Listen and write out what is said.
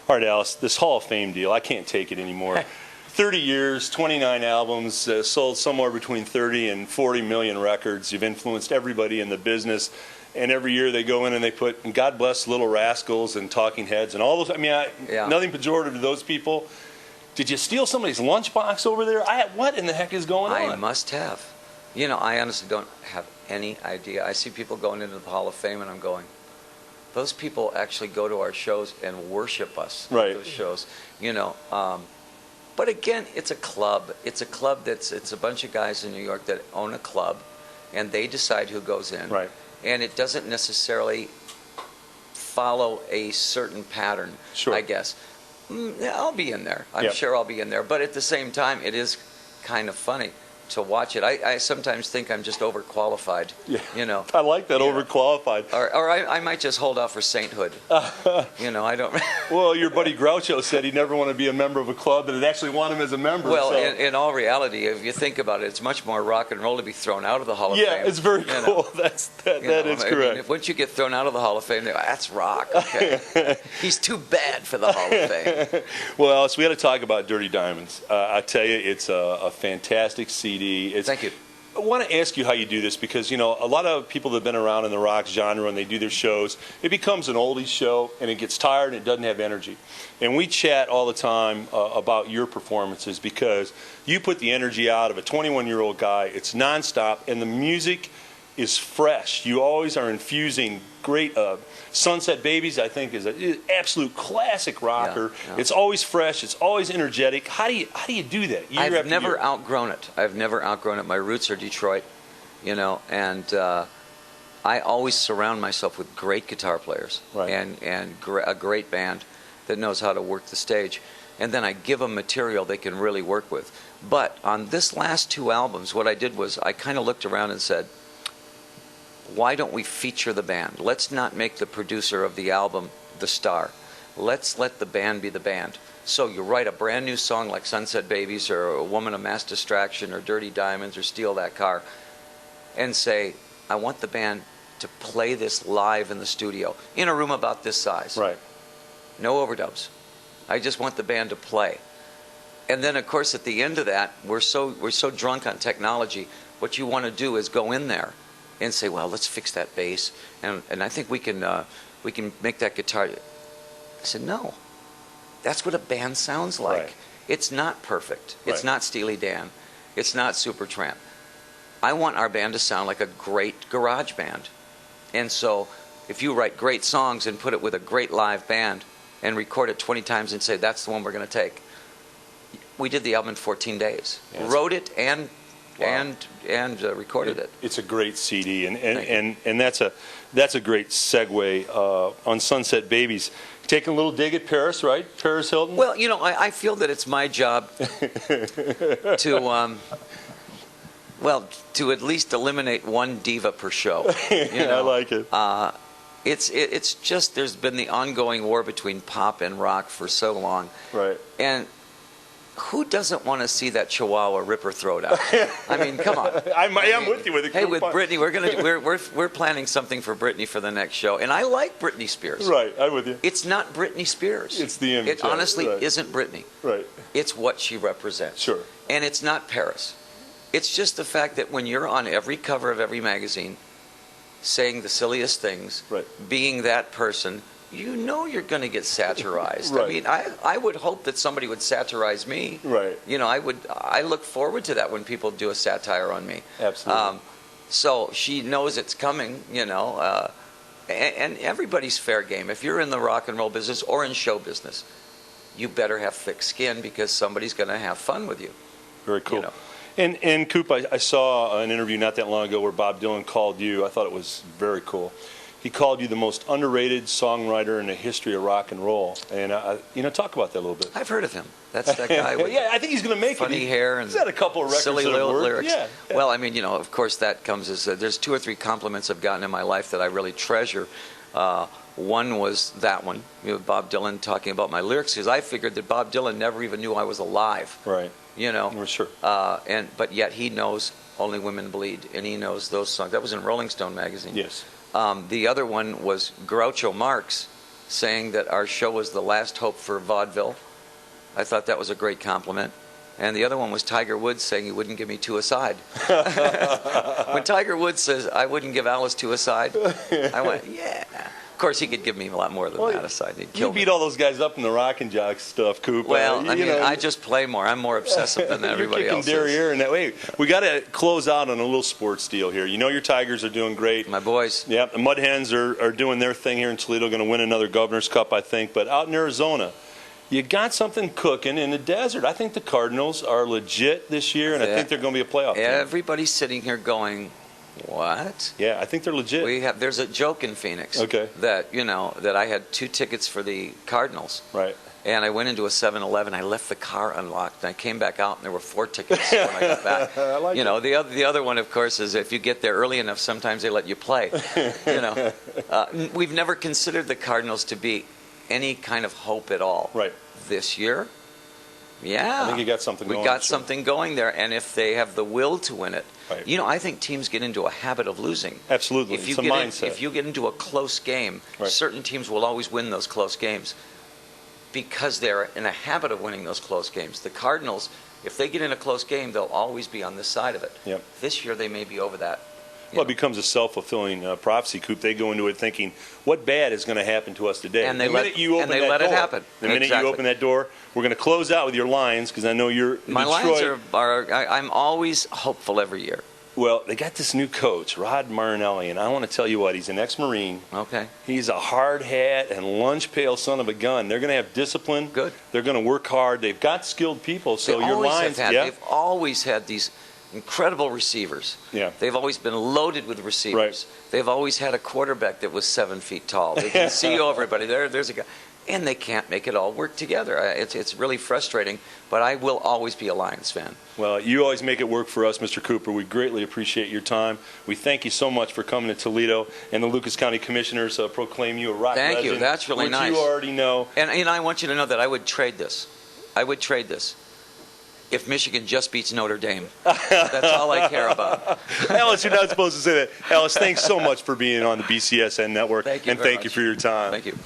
All right, Alice, this Hall of Fame deal, I can't take it anymore. 30 years, 29 albums, sold somewhere between 30 and 40 million records. You've influenced everybody in the business. And every year they go in and they put, and God bless Little Rascals and Talking Heads and all those. I mean, nothing pejorative to those people. Did you steal somebody's lunchbox over there? What in the heck is going on? I must have. You know, I honestly don't have any idea. I see people going into the Hall of Fame and I'm going, those people actually go to our shows and worship us at those shows. You know, but again, it's a club. It's a club it's a bunch of guys in New York that own a club, and they decide who goes in. Right. And it doesn't necessarily follow a certain pattern, I guess. I'll be in there. I'm sure I'll be in there. But at the same time, it is kind of funny to watch it. I sometimes think I'm just overqualified. Yeah. You know. I like that, overqualified. Or I might just hold out for sainthood. You know, I don't. Well, your buddy Groucho said he'd never want to be a member of a club, but it actually want him as a member. Well, so. in all reality, if you think about it, it's much more rock and roll to be thrown out of the Hall of Fame. Yeah, it's very cool. That is correct. Mean, once you get thrown out of the Hall of Fame, that's rock. Okay. He's too bad for the Hall of Fame. Well, so we got to talk about Dirty Diamonds. I tell you, it's a fantastic CD. Thank you. I want to ask you how you do this because, you know, a lot of people that have been around in the rock genre and they do their shows, it becomes an oldies show and it gets tired and it doesn't have energy. And we chat all the time about your performances because you put the energy out of a 21-year-old guy. It's nonstop and the music is fresh. You always are infusing great Sunset Babies, I think, is an absolute classic rocker. Yeah. It's always fresh. It's always energetic. How do you do that? I've never outgrown it. I've never outgrown it. My roots are Detroit, you know, and I always surround myself with great guitar players and a great band that knows how to work the stage. And then I give them material they can really work with. But on this last two albums, what I did was I kind of looked around and said, why don't we feature the band? Let's not make the producer of the album the star. Let's let the band be the band. So you write a brand new song like Sunset Babies or A Woman of Mass Distraction or Dirty Diamonds or Steal That Car and say, I want the band to play this live in the studio in a room about this size. Right. No overdubs. I just want the band to play. And then, of course, at the end of that, we're so drunk on technology, what you want to do is go in there and say, well, let's fix that bass, and I think we can make that guitar. I said, no, that's what a band sounds like. Right. It's not perfect. It's not Steely Dan. It's not Supertramp. I want our band to sound like a great garage band. And so if you write great songs and put it with a great live band and record it 20 times and say, that's the one we're going to take. We did the album in 14 days. Yes. Wrote it and recorded it. It's a great CD, and that's a great segue on Sunset Babies. Taking a little dig at Paris, right? Paris Hilton. Well, you know, I feel that it's my job to at least eliminate one diva per show. You know? I like it. It's just there's been the ongoing war between pop and rock for so long, right? And who doesn't want to see that Chihuahua rip her throat out? I mean, come on. I'm with you with it. Hey, with Britney, we're planning something for Britney for the next show, and I like Britney Spears. Right, I'm with you. It's not Britney Spears. It's the image. It honestly isn't Britney. Right. It's what she represents. Sure. And it's not Paris. It's just the fact that when you're on every cover of every magazine, saying the silliest things, being that person, you know you're going to get satirized. Right. I mean, I would hope that somebody would satirize me. Right. You know, I look forward to that when people do a satire on me. Absolutely. So she knows it's coming, you know, and everybody's fair game. If you're in the rock and roll business or in show business, you better have thick skin because somebody's going to have fun with you. Very cool. You know? And Coop, I saw an interview not that long ago where Bob Dylan called you. I thought it was very cool. He called you the most underrated songwriter in the history of rock and roll. And, talk about that a little bit. I've heard of him. That's that guy with I think he's going to make funny hair and he's had a couple of records silly little lyrics. Yeah. Well, I mean, of course that comes as there's 2 or 3 compliments I've gotten in my life that I really treasure. One was that one, Bob Dylan talking about my lyrics, because I figured that Bob Dylan never even knew I was alive. Right. You know. For sure. But yet he knows Only Women Bleed, and he knows those songs. That was in Rolling Stone magazine. Yes. The other one was Groucho Marx saying that our show was the last hope for vaudeville. I thought that was a great compliment. And the other one was Tiger Woods saying he wouldn't give me two aside. When Tiger Woods says, I wouldn't give Alice two aside, I went, yeah. Of course, he could give me a lot more than that aside. He'd kill you beat all those guys up in the rock and jock stuff, Coop. Well, I mean, I just play more. I'm more obsessive than everybody else. You're kicking derriere in that way. We got to close out on a little sports deal here. You know your Tigers are doing great. My boys. Yeah, the Mud Hens are doing their thing here in Toledo, going to win another Governor's Cup, I think. But out in Arizona, you got something cooking in the desert. I think the Cardinals are legit this year, and I think they're going to be a playoff team. Everybody's sitting here going, what? Yeah, I think they're legit. There's a joke in Phoenix that I had 2 tickets for the Cardinals. Right. And I went into a 7-Eleven. I left the car unlocked. And I came back out, and there were 4 tickets when I got back. I like it. The other one, of course, is if you get there early enough, sometimes they let you play. We've never considered the Cardinals to be any kind of hope at all. Right. This year, yeah. I think you got something going. We got something going there, and if they have the will to win it, right. I think teams get into a habit of losing. Absolutely. It's a mindset. If you get into a close game, right. certain teams will always win those close games because they're in a habit of winning those close games. The Cardinals, if they get in a close game, they'll always be on this side of it. Yep. This year, they may be over that. Well, it becomes a self-fulfilling prophecy, Coop. They go into it thinking, what bad is going to happen to us today? And they let it happen. The minute you open that door, we're going to close out with your Lions, because I know you're in My Detroit. Lions I'm always hopeful every year. Well, they got this new coach, Rod Marinelli, and I want to tell you what, he's an ex-Marine. Okay. He's a hard hat and lunch pail son of a gun. They're going to have discipline. Good. They're going to work hard. They've got skilled people, so your Lions, they've always had these incredible receivers. Yeah. They've always been loaded with receivers. Right. They've always had a quarterback that was 7 feet tall. They can see everybody. There's a guy. And they can't make it all work together. It's really frustrating, but I will always be a Lions fan. Well, you always make it work for us, Mr. Cooper. We greatly appreciate your time. We thank you so much for coming to Toledo, and the Lucas County Commissioners proclaim you a rock legend. Thank you. That's really nice. Which you already know. And I want you to know that I would trade this. If Michigan just beats Notre Dame. That's all I care about. Alice, you're not supposed to say that. Alice, thanks so much for being on the BCSN network. Thank you and thank you for your time. Thank you.